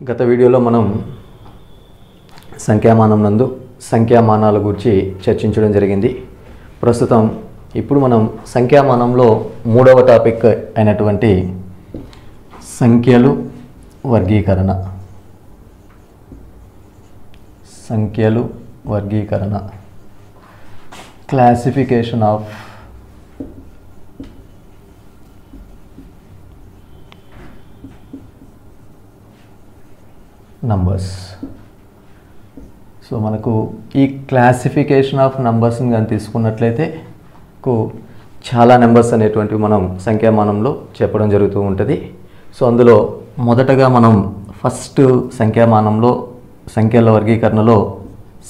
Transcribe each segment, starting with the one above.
గత వీడియోలో మనం సంఖ్యామానం నందు సంఖ్యామానాల గురించి చర్చించడం జరిగింది. ప్రస్తుతం ఇప్పుడు మనం సంఖ్యామానంలో మూడవ టాపిక్ అయినటువంటి సంఖ్యలు వర్గీకరణ క్లాసిఫికేషన్ ఆఫ్ నంబర్స్. సో మనకు ఈ క్లాసిఫికేషన్ ఆఫ్ నంబర్స్ని కానీ తీసుకున్నట్లయితే చాలా నెంబర్స్ అనేటువంటివి మనం సంఖ్యామానంలో చెప్పడం జరుగుతూ ఉంటుంది. సో అందులో మొదటగా మనం ఫస్ట్ సంఖ్యామానంలో సంఖ్యల వర్గీకరణలో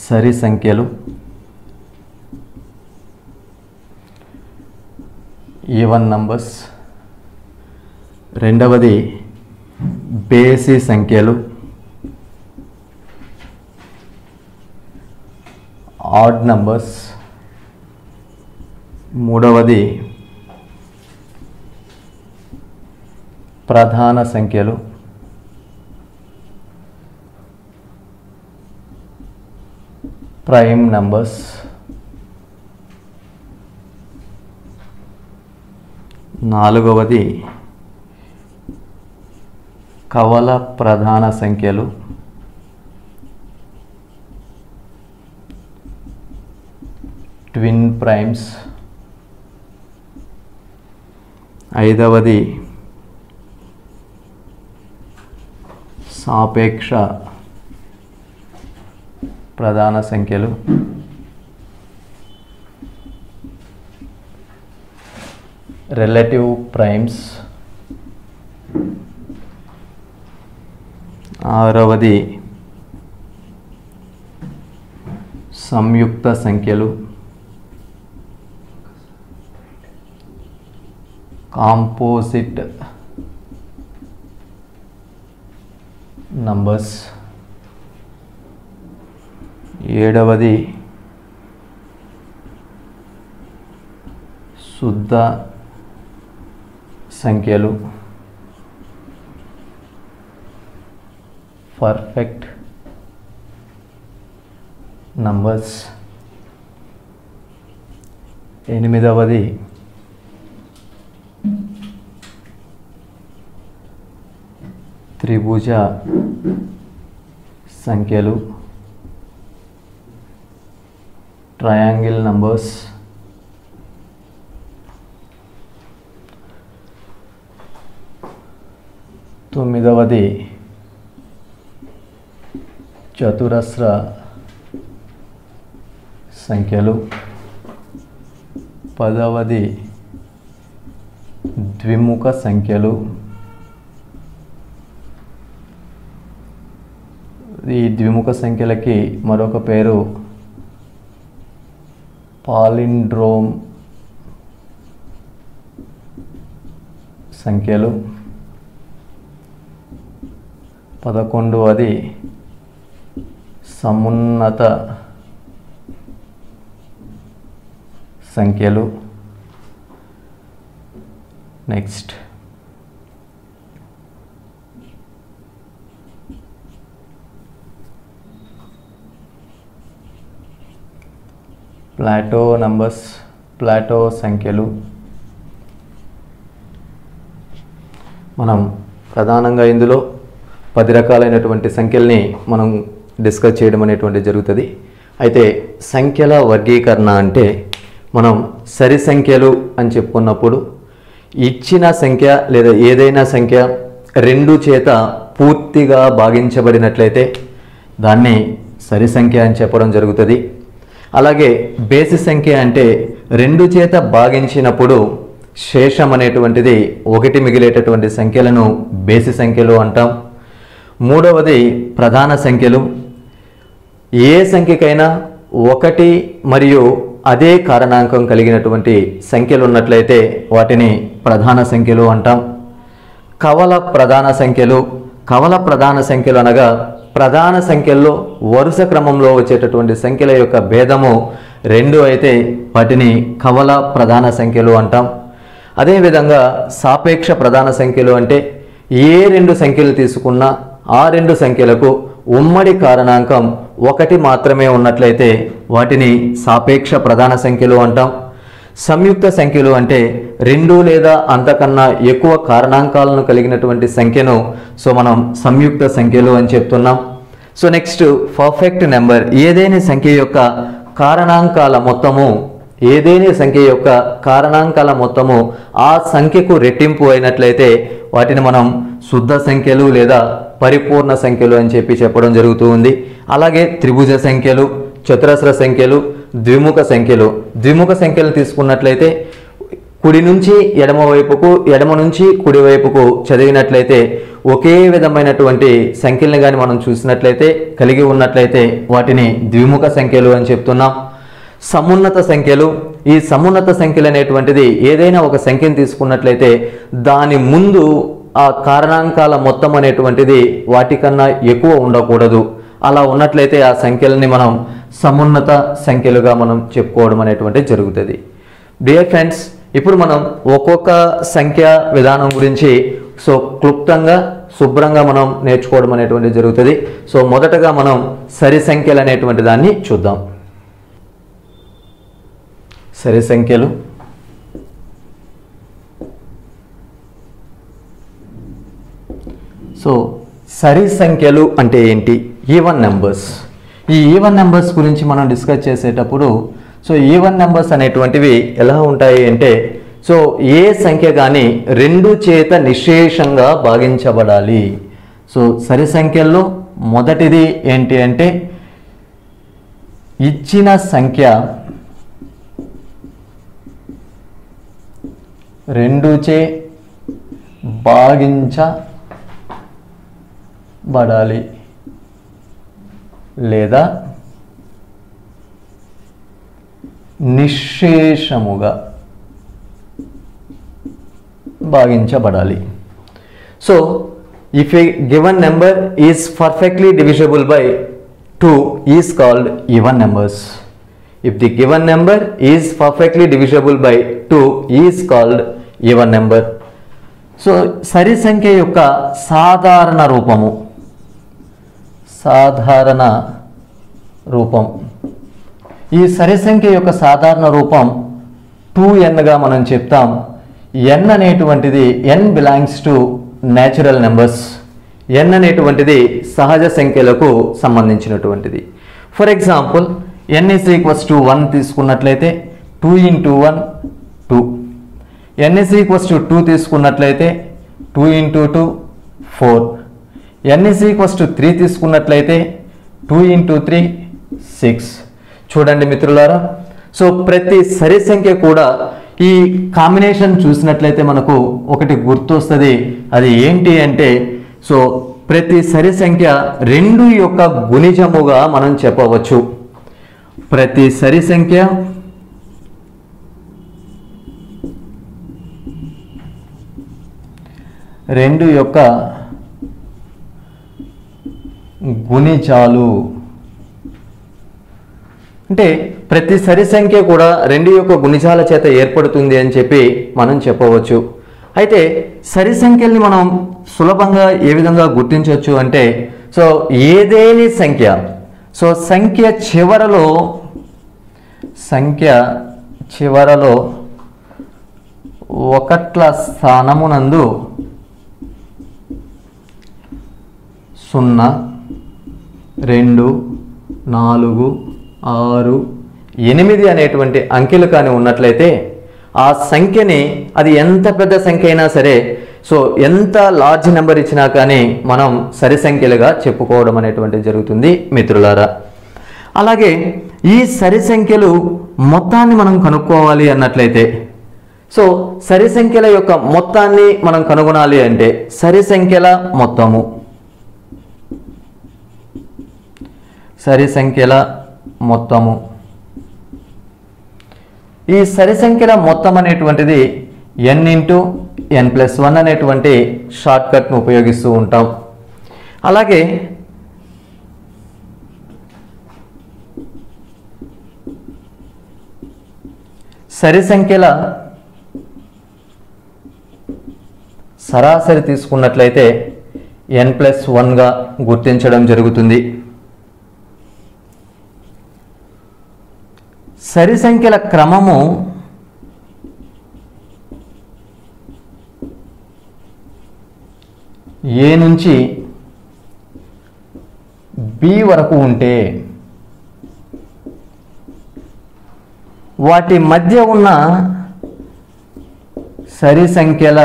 సరి సంఖ్యలు, ఈవెన్ నంబర్స్, రెండవది బేసి సంఖ్యలు, ఆడ్ నంబర్స్, మూడవది ప్రధాన సంఖ్యలు, ప్రైమ్ నంబర్స్, నాలుగవది కవల ప్రధాన సంఖ్యలు, ట్విన్ ప్రైమ్స్, ఐదవది సాపేక్ష ప్రధాన సంఖ్యలు, రిలేటివ్ ప్రైమ్స్, ఆరవది సంయుక్త సంఖ్యలు, కాంపోజిట్ నంబర్స్, ఏడవది శుద్ధ సంఖ్యలు, పర్ఫెక్ట్ నంబర్స్, ఎనిమిదవది త్రిభుజ సంఖ్యలు, ట్రయాంగిల్ నంబర్స్, తొమ్మిదవది చతురస్ర సంఖ్యలు, పదవది ద్విముఖ సంఖ్యలు. ఈ ద్విముఖ సంఖ్యలకి మరొక పేరు పాలిండ్రోమ్ సంఖ్యలు. 11వది సమున్నత సంఖ్యలు. నెక్స్ట్ ప్లాటో నంబర్స్, ప్లాటో సంఖ్యలు. మనం ప్రధానంగా ఇందులో 10 రకాలైనటువంటి సంఖ్యల్ని మనం డిస్కస్ చేయడం అనేటువంటి జరుగుతుంది. అయితే సంఖ్యల వర్గీకరణ అంటే మనం సరి సంఖ్యలు అని చెప్పుకున్నప్పుడు ఇచ్చిన సంఖ్య లేదా ఏదైనా సంఖ్య 2 చేత పూర్తిగా భాగించబడినట్లయితే దాన్ని సరి సంఖ్య అని చెప్పడం జరుగుతుంది. అలాగే బేసి సంఖ్య అంటే 2 చేత భాగించినప్పుడు శేషం అనేటువంటిది 1 మిగిలేటటువంటి సంఖ్యలను బేసి సంఖ్యలు అంటాం. మూడవది ప్రధాన సంఖ్యలు. ఏ సంఖ్యకైనా 1 మరియు అదే కారణాంకం కలిగినటువంటి సంఖ్యలు ఉన్నట్లయితే వాటిని ప్రధాన సంఖ్యలు అంటాం. కవల ప్రధాన సంఖ్యలు. కవల ప్రధాన సంఖ్యలు అనగా ప్రధాన సంఖ్యల్లో వరుస క్రమంలో వచ్చేటటువంటి సంఖ్యల యొక్క భేదము 2 అయితే వాటిని కవల ప్రధాన సంఖ్యలు అంటాం. అదేవిధంగా సాపేక్ష ప్రధాన సంఖ్యలు అంటే ఏ 2 సంఖ్యలు తీసుకున్నా ఆ రెండు సంఖ్యలకు ఉమ్మడి కారణాంకం 1 మాత్రమే ఉన్నట్లయితే వాటిని సాపేక్ష ప్రధాన సంఖ్యలు అంటాం. సంయుక్త సంఖ్యలు అంటే 2 లేదా అంతకన్నా ఎక్కువ కారణాంకాలను కలిగినటువంటి సంఖ్యను మనం సంయుక్త సంఖ్యలు అని చెప్తున్నాం. సో నెక్స్ట్ పర్ఫెక్ట్ నెంబర్, ఏదైనా సంఖ్య యొక్క కారణాంకాల మొత్తము ఆ సంఖ్యకు రెట్టింపు అయినట్లయితే వాటిని మనం శుద్ధ సంఖ్యలు లేదా పరిపూర్ణ సంఖ్యలు అని చెప్పడం జరుగుతూ ఉంది. అలాగే త్రిభుజ సంఖ్యలు, చతురస్ర సంఖ్యలు, ద్విముఖ సంఖ్యలు తీసుకున్నట్లయితే కుడి నుంచి ఎడమ వైపుకు, ఎడమ నుంచి కుడి వైపుకు చదివినట్లయితే ఒకే విధమైనటువంటి సంఖ్యల్ని కానీ మనం చూసినట్లయితే, కలిగి ఉన్నట్లయితే వాటిని ద్విముఖ సంఖ్యలు అని చెప్తున్నాం. సమున్నత సంఖ్యలు, ఈ సమున్నత సంఖ్యలు అనేటువంటిది ఏదైనా ఒక సంఖ్యను తీసుకున్నట్లయితే దాని ముందు ఆ కారణాంకాల మొత్తం అనేటువంటిది వాటికన్నా ఎక్కువ ఉండకూడదు. అలా ఉన్నట్లయితే ఆ సంఖ్యలని మనం సమున్నత సంఖ్యలుగా మనం చెప్పుకోవడం అనేటువంటిది జరుగుతుంది. డియర్ ఫ్రెండ్స్, ఇప్పుడు మనం ఒక్కొక్క సంఖ్య విధానం గురించి క్లుప్తంగా శుభ్రంగా మనం నేర్చుకోవడం అనేటువంటిది జరుగుతుంది. మొదటగా మనం సరి సంఖ్యలు అనేటువంటి దాన్ని చూద్దాం. సరి సంఖ్యలు సరి సంఖ్యలు అంటే ఏంటి? Even numbers. ఈ ఈవెన్ నెంబర్స్ గురించి మనం డిస్కస్ చేసేటప్పుడు ఈవెన్ నెంబర్స్ అనేటువంటివి ఎలా ఉంటాయి అంటే ఏ సంఖ్య కానీ 2 చేత నిశ్శేషంగా భాగించబడాలి. సరి సంఖ్యల్లో మొదటిది ఏంటి అంటే ఇచ్చిన సంఖ్య 2 చే భాగించబడాలి లేదా నిశ్శేషముగా భాగించబడాలి. if a given number is perfectly divisible by 2 is called even numbers. If the given number is perfectly divisible by 2 is called even number. సరి సంఖ్య యొక్క సాధారణ రూపం ఈ సరి సంఖ్య యొక్క సాధారణ రూపం 2n గా మనం చెప్తాం. n అనేటువంటిది n belongs to natural numbers. n అనేటువంటిది సహజ సంఖ్యలకు సంబంధించినటువంటిది. For example n is equals to 1 తీసుకున్నట్లయితే 2 into 1 2. n is equals to 2 తీసుకున్నట్లయితే 2 into 2 4. n is equals to 3 తీసుకున్నట్లయితే 2 into 3 6. చూడండి మిత్రులారా, ప్రతి సరి సంఖ్య కూడా ఈ కాంబినేషన్ చూసినట్లయితే మనకు ఒకటి గుర్తొస్తుంది. అది ఏంటి అంటే ప్రతి సరి సంఖ్య 2 యొక్క గుణిజముగా మనం చెప్పవచ్చు. ప్రతి సరి సంఖ్య 2 యొక్క గుణిజాలు అంటే ప్రతి సరి సంఖ్య కూడా 2 యొక్క గుణిజాల చేత ఏర్పడుతుంది అని చెప్పి మనం చెప్పవచ్చు. అయితే సరి సంఖ్యల్ని మనం సులభంగా ఏ విధంగా గుర్తించవచ్చు అంటే ఏదేని సంఖ్య సంఖ్య చివరలో ఒకట్ల స్థానమునందు 0 2 4 6 8 అనేటువంటి అంకెలు కానీ ఉన్నట్లయితే ఆ సంఖ్యని అది ఎంత పెద్ద సంఖ్య అయినా సరే ఎంత లార్జ్ నెంబర్ ఇచ్చినా కానీ మనం సరి సంఖ్యలుగా చెప్పుకోవడం అనేటువంటిది జరుగుతుంది మిత్రులారా. అలాగే ఈ సరి సంఖ్యలు మొత్తాన్ని మనం కనుక్కోవాలి అన్నట్లయితే సరి సంఖ్యల యొక్క మొత్తాన్ని మనం కనుగొనాలి అంటే సరి సంఖ్యల మొత్తము ఈ సరి సంఖ్యల మొత్తం అనేటువంటిది n into n plus 1 అనేటువంటి షార్ట్ కట్ను ఉపయోగిస్తూ ఉంటాం. అలాగే సరి సంఖ్యల సరాసరి తీసుకున్నట్లయితే n+1గా గుర్తించడం జరుగుతుంది. సరి సంఖ్యల క్రమము A నుంచి B వరకు ఉంటే వాటి మధ్య ఉన్న సరి సంఖ్యల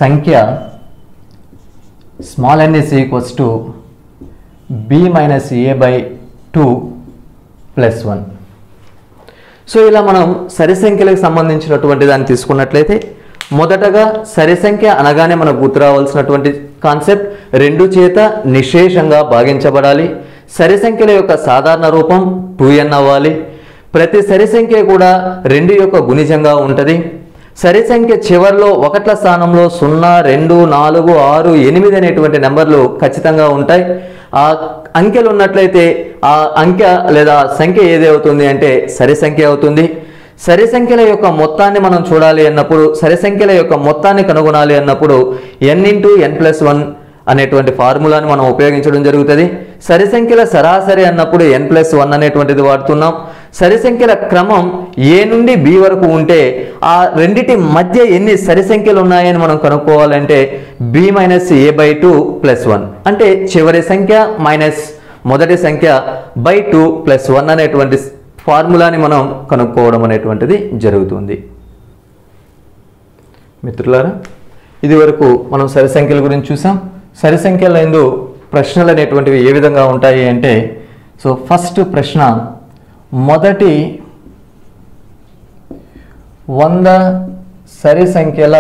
సంఖ్య n is equals to b minus a by 2 plus 1. So ఇలా మనం సరి సంఖ్యలకు సంబంధించినటువంటి దాన్ని తీసుకున్నట్లయితే మొదటగా సరి సంఖ్య అనగానే మనకు గుర్తు రావాల్సినటువంటి కాన్సెప్ట్ 2 చేత నిశేషంగా భాగించబడాలి. సరి సంఖ్యల యొక్క సాధారణ రూపం 2n అవ్వాలి. ప్రతి సరి సంఖ్య కూడా 2 యొక్క గుణిజంగా ఉంటుంది. సరి సంఖ్య చివరిలో 1ల స్థానంలో 0, 2, 4, 6, 8 అనేటువంటి నెంబర్లు ఖచ్చితంగా ఉంటాయి. ఆ అంకెలు ఉన్నట్లయితే ఆ అంకె లేదా సంఖ్య ఏది అవుతుంది అంటే సరి సంఖ్య అవుతుంది. సరి సంఖ్యల యొక్క మొత్తాన్ని మనం చూడాలి అన్నప్పుడు, సరి సంఖ్యల యొక్క మొత్తాన్ని కనుగొనాలి అన్నప్పుడు n+n+1 అనేటువంటి ఫార్ములాని మనం ఉపయోగించడం జరుగుతుంది. సరి సంఖ్యల సరాసరి అన్నప్పుడు n+1 అనేటువంటిది వాడుతున్నాం. సరి సంఖ్యల క్రమం A నుండి B వరకు ఉంటే ఆ రెండిటి మధ్య ఎన్ని సరి సంఖ్యలు ఉన్నాయని మనం కనుక్కోవాలంటే b minus a by 2 plus 1 అంటే చివరి సంఖ్య మైనస్ మొదటి సంఖ్య by 2 plus 1 అనేటువంటి ఫార్ములాని మనం కనుక్కోవడం అనేటువంటిది జరుగుతుంది. మిత్రులారా, ఇది వరకు మనం సరి సంఖ్యల గురించి చూసాం. సరి సంఖ్యల యందు ప్రశ్నలు అనేటువంటివి ఏ విధంగా ఉంటాయి అంటే, సో ఫస్ట్ ప్రశ్న, మొదటి 100 సరి సంఖ్యల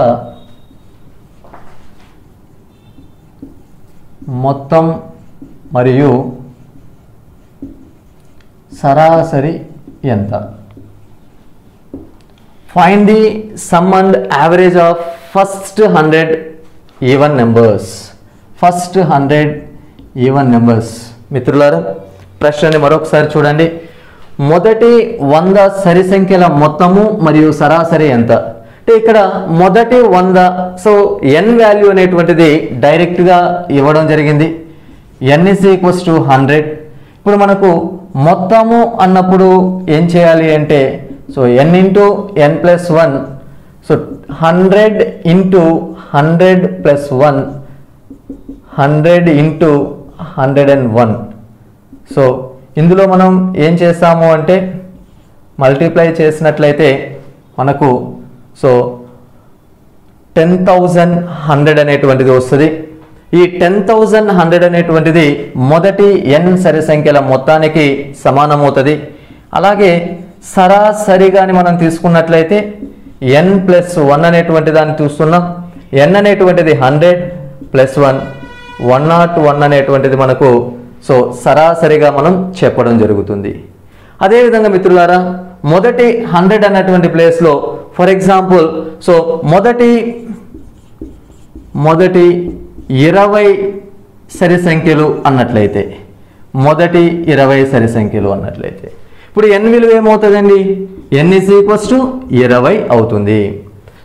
మొత్తం మరియు సరాసరి ఎంత? Find the some and average of first 100 even numbers. First 100 even numbers. మిత్రులారా, ప్రశ్నని మరొకసారి చూడండి. మొదటి 100 సరి సంఖ్యల మొత్తము మరియు సరాసరి ఎంత? అంటే ఇక్కడ మొదటి 100, సో n వాల్యూ అనేటువంటిది డైరెక్ట్గా ఇవ్వడం జరిగింది. n is equals to 100. ఇప్పుడు మనకు మొత్తము అన్నప్పుడు ఏం చేయాలి అంటే, so n into n+1, so 100 into 100 plus 1, 100 into 101. So ఇందులో మనం ఏం చేస్తాము అంటే మల్టిప్లై చేసినట్లయితే మనకు సో 10,100 అనేటువంటిది వస్తుంది. ఈ 10,100 అనేటువంటిది మొదటి n సరి సంఖ్యల మొత్తానికి సమానమవుతుంది. అలాగే సరాసరిగాని మనం తీసుకున్నట్లయితే n+1 అనేటువంటి దాన్ని చూస్తున్నాం. n అనేటువంటిది 100 plus 1, 101 అనేటువంటిది మనకు సో సరాసరిగా మనం చెప్పడం జరుగుతుంది. అదేవిధంగా మిత్రులారా, మొదటి 100 అన్నటువంటి ప్లేస్లో ఫర్ ఎగ్జాంపుల్ సో మొదటి 20 సరి సంఖ్యలు అన్నట్లయితే, మొదటి 20 సరి సంఖ్యలు అన్నట్లయితే ఇప్పుడు n విలువ ఏమవుతుందండి? n is equals to 20 అవుతుంది.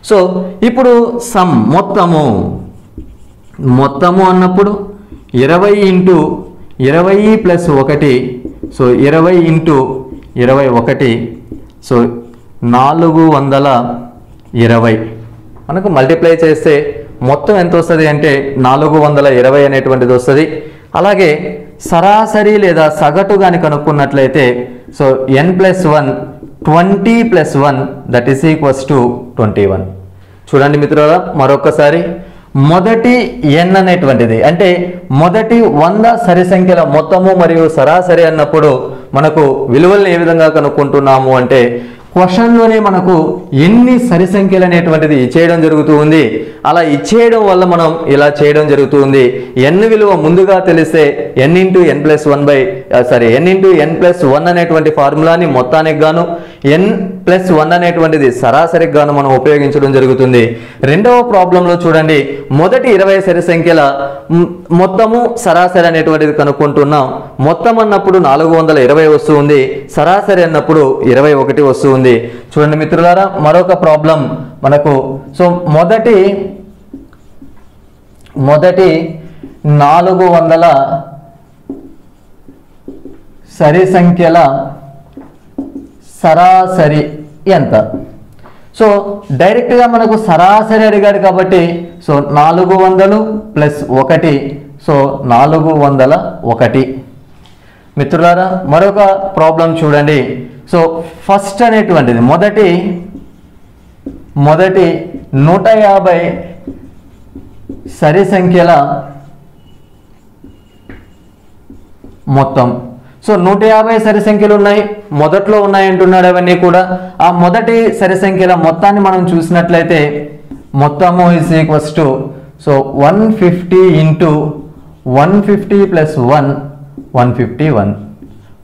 సో ఇప్పుడు సమ్ మొత్తము అన్నప్పుడు 20 into 20 plus 1, so 20 into 21, so 420 మనకు మల్టిప్లై చేస్తే మొత్తం ఎంత వస్తుంది అంటే 420 అనేటువంటిది వస్తుంది. అలాగే సరాసరి లేదా సగటు కానీ కనుక్కున్నట్లయితే so n+1, 20 plus 1 that is equals to 21. చూడండి మిత్రులారా, మరొకసారి మొదటి n అనేటువంటిది అంటే మొదటి 100 సరి సంఖ్యల మొత్తము మరియు సరాసరి అన్నప్పుడు మనకు విలువలను ఏ విధంగా కనుక్కుంటున్నాము అంటే క్వశ్చన్లోనే మనకు ఎన్ని సరి సంఖ్యలు అనేటువంటిది ఇచ్చేయడం జరుగుతూ ఉంది. అలా ఇచ్చేయడం వల్ల మనం ఇలా చేయడం జరుగుతూ ఉంది. n విలువ ముందుగా తెలిస్తే n into n+1 అనేటువంటి ఫార్ములాని మొత్తానికి గాను n+1 అనేటువంటిది సరాసరికి గాను మనం ఉపయోగించడం జరుగుతుంది. రెండవ ప్రాబ్లంలో చూడండి, మొదటి 20 సరి సంఖ్యల మొత్తము సరాసరి అనేటువంటిది కనుక్కుంటున్నాం. మొత్తం అన్నప్పుడు 420 వస్తుంది, సరాసరి అన్నప్పుడు 21 వస్తుంది. చూడండి మిత్రులారా, మరొక ప్రాబ్లం మనకు సో మొదటి మొదటి 400 సరి సంఖ్యల సరాసరి ఎంత? సో డైరెక్ట్గా మనకు సరాసరి అడిగాడు కాబట్టి సో 400 ప్లస్ 1 సో 401. మిత్రులారా మరొక ప్రాబ్లం చూడండి. సో ఫస్ట్ అనేటువంటిది మొదటి 150 సరి సంఖ్యల మొత్తం. సో 150 సరి సంఖ్యలు ఉన్నాయి, మొదట్లో ఉన్నాయి అంటున్నాడు. అవన్నీ కూడా ఆ మొదటి సరి సంఖ్యల మొత్తాన్ని మనం చూసినట్లయితే మొత్తము is equals to so 150 into 150 plus 1 151,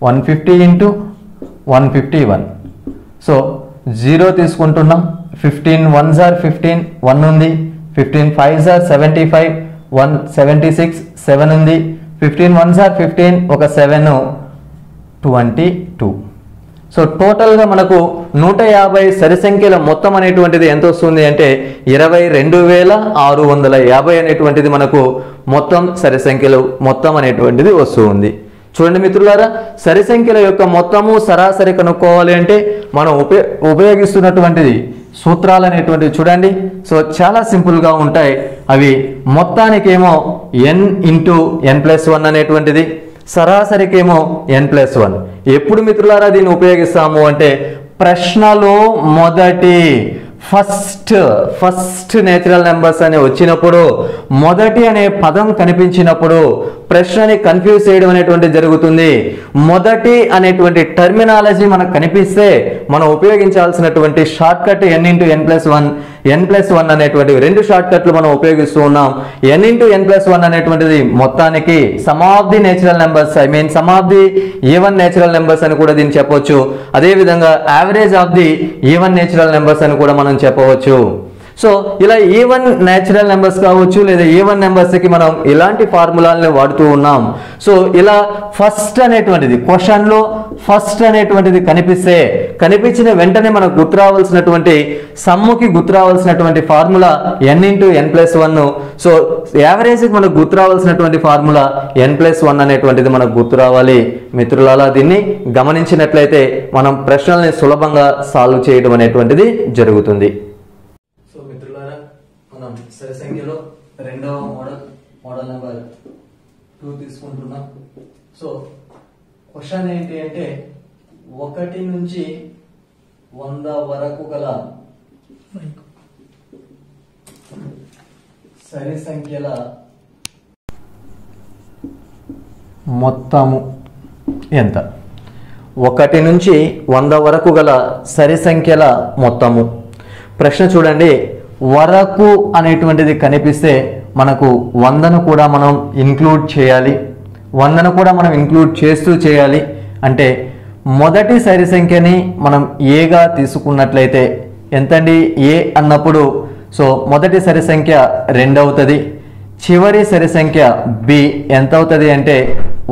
150 into 151. So 0 తీసుకుంటున్నాం. 15 1s are 15, 1 ఉంది. 15 5s are 75, 1 76, 7 ఉంది. 15 1s are 15, ఒక 7 22. సో టోటల్గా మనకు 150 సరి సంఖ్యల మొత్తం అనేటువంటిది ఎంత వస్తుంది అంటే 22,650 అనేటువంటిది మనకు మొత్తం సరి సంఖ్యలు మొత్తం అనేటువంటిది వస్తుంది. చూడండి మిత్రులారా, సరి సంఖ్యల యొక్క మొత్తము సరాసరి కనుక్కోవాలి అంటే మనం ఉపయోగిస్తున్నటువంటిది సూత్రాలు అనేటువంటివి చూడండి. సో చాలా సింపుల్గా ఉంటాయి అవి. మొత్తానికేమో n ఇంటూ n+1 అనేటువంటిది, సరాసరికేమో n+1. ఎప్పుడు మిత్రులారా దీన్ని ఉపయోగిస్తాము అంటే ప్రశ్నలో మొదటి ఫస్ట్ నేచురల్ నెంబర్స్ అని వచ్చినప్పుడు, మొదటి అనే పదం కనిపించినప్పుడు ప్రశ్నని కన్ఫ్యూజ్ చేయడం అనేటువంటి జరుగుతుంది. మొదటి అనేటువంటి టర్మినాలజీ మనకు కనిపిస్తే మనం ఉపయోగించాల్సినటువంటి short cut n into n+1 అనేటువంటి రెండు షార్ట్ కట్లు మనం ఉపయోగిస్తూ ఉన్నాం. n ఇంటూ n+1 అనేటువంటిది మొత్తానికి some of the natural numbers, I mean some of the even natural numbers అని కూడా దీన్ని చెప్పవచ్చు. అదేవిధంగా average of the even natural numbers అని కూడా మనం చెప్పవచ్చు. సో ఇలా ఈవెన్ నేచురల్ నెంబర్స్ కావచ్చు లేదా ఈవెన్ నెంబర్స్కి మనం ఇలాంటి ఫార్ములాలని వాడుతూ ఉన్నాం. సో ఇలా ఫస్ట్ అనేటువంటిది క్వశ్చన్లో ఫస్ట్ అనేటువంటిది కనిపించిన వెంటనే మనకు గుర్తురావాల్సినటువంటి సమ్ముకి గుర్తురావాల్సినటువంటి formula n into n+1. So యావరేజ్కి మనకు గుర్తురావాల్సినటువంటి ఫార్ములా n+1 అనేటువంటిది మనకు గుర్తురావాలి. మిత్రులారా దీన్ని గమనించినట్లయితే మనం ప్రశ్నల్ని సులభంగా సాల్వ్ చేయడం అనేటువంటిది జరుగుతుంది. సరి సంఖ్యలో రెండవ మోడల్ నెంబర్ 2 తీసుకుంటున్నాం. సో క్వశ్చన్ ఏంటి అంటే 1 నుంచి 100 వరకు గల సరి సంఖ్యల మొత్తము ఎంత? 1 నుంచి 100 వరకు గల సరి సంఖ్యల మొత్తము. ప్రశ్న చూడండి, వరకు అనేటువంటిది కనిపిస్తే మనకు 100ను కూడా మనం ఇంక్లూడ్ చేయాలి. 100ను కూడా మనం ఇంక్లూడ్ చేస్తూ చేయాలి. అంటే మొదటి సరి సంఖ్యని మనం ఏగా తీసుకున్నట్లయితే ఎంతండి? ఏ అన్నప్పుడు సో మొదటి సరి సంఖ్య 2 అవుతుంది. చివరి సరి సంఖ్య బి ఎంత అవుతుంది అంటే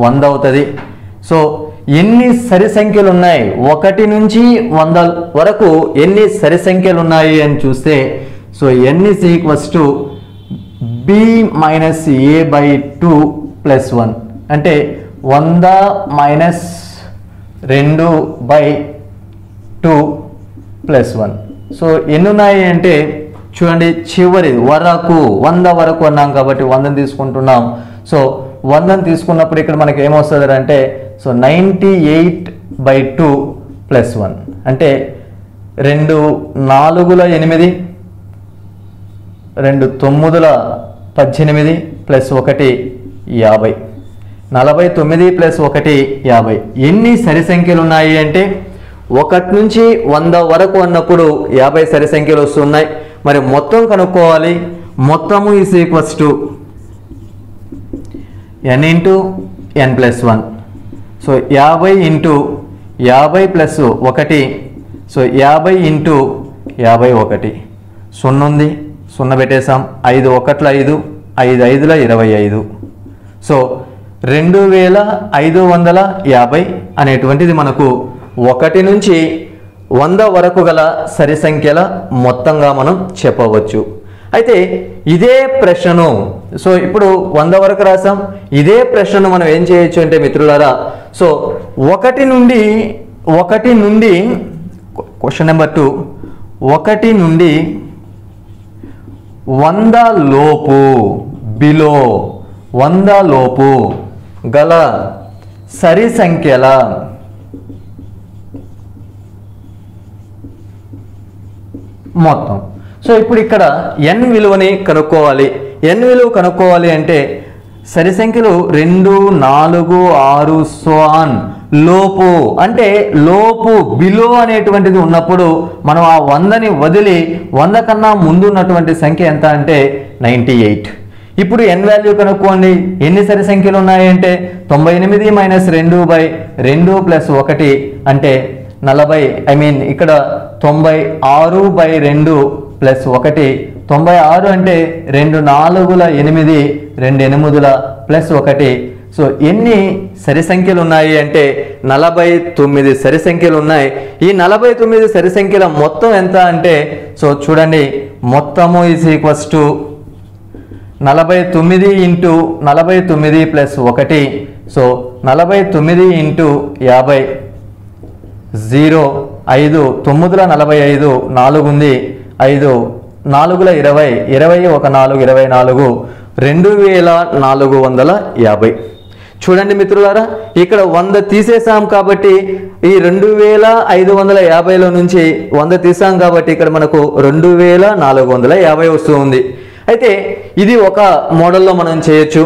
100 అవుతుంది. సో ఎన్ని సరి సంఖ్యలు ఉన్నాయి? 1 నుంచి 100 వరకు ఎన్ని సరి సంఖ్యలు ఉన్నాయి అని చూస్తే so n is equals to b minus a by 2 plus 1 అంటే 100 minus 2 by 2 plus 1. సో ఎన్ని ఉన్నాయి అంటే చూడండి, చివరి వరకు 100 వరకు అన్నాం కాబట్టి 100ని తీసుకుంటున్నాం. సో 100ని తీసుకున్నప్పుడు ఇక్కడ మనకి ఏమొస్తుంది అంటే సో 98/2 plus 1 అంటే 2 4 8, 2 9 18 ప్లస్ 1 50, 49 ప్లస్ 1 50. ఎన్ని సరి సంఖ్యలు ఉన్నాయి అంటే 1 నుంచి 100 వరకు అన్నప్పుడు 50 సరి సంఖ్యలు వస్తున్నాయి. మరి మొత్తం కనుక్కోవాలి. మొత్తము is equals to n into n+1. So 50 into 50 plus 1 so 50 into 51. 0 ఉంది, 0 పెట్టేసాం. 5 1 5, 5 5 25. సో 2550 అనేటువంటిది మనకు 1 నుంచి 100 వరకు గల సరి సంఖ్యల మొత్తంగా మనం చెప్పవచ్చు. అయితే ఇదే ప్రశ్నను సో ఇప్పుడు 100 వరకు రాసాం. ఇదే ప్రశ్నను మనం ఏం చేయొచ్చు అంటే మిత్రులారా, సో 1 నుండి క్వశ్చన్ నెంబర్ 2, 1 నుండి 100 లోపు బిలో 100 లోపు గల సరి సంఖ్యల మొత్తం. సో ఇప్పుడు ఇక్కడ n విలువని కనుక్కోవాలి. n విలువ కనుక్కోవాలి అంటే సరి సంఖ్యలు 2, 4, 6 సో ఆన్ లోపు, అంటే లోపు బిలో అనేటువంటిది ఉన్నప్పుడు మనం ఆ 100ని వదిలి 100 కన్నా ముందు ఉన్నటువంటి సంఖ్య ఎంత అంటే 98. ఇప్పుడు n వాల్యూ కనుక్కోండి. ఎన్ని సరి సంఖ్యలు ఉన్నాయి అంటే 98 - 2/2 + 1 అంటే 40. ఇక్కడ 96/2 + 1 96 అంటే 2 4ల 8, 2 8ల +1. సో ఎన్ని సరి సంఖ్యలు ఉన్నాయి అంటే 49 సరి సంఖ్యలు ఉన్నాయి. ఈ 49 సరి సంఖ్యల మొత్తం ఎంత అంటే సో చూడండి, మొత్తము ఈజ్ ఈక్వల్స్ టు 49 × 49 + 1. సో 49 × 50 0 5 9ల 45 4 ఉంది 5 4ల 20 20 1 4 24 2450. చూడండి మిత్రులారా, ఇక్కడ 100 తీసేసాం కాబట్టి ఈ 2550లో నుంచి 100 తీసాం కాబట్టి ఇక్కడ మనకు 2450 వస్తుంది. అయితే ఇది ఒక మోడల్లో మనం చేయొచ్చు.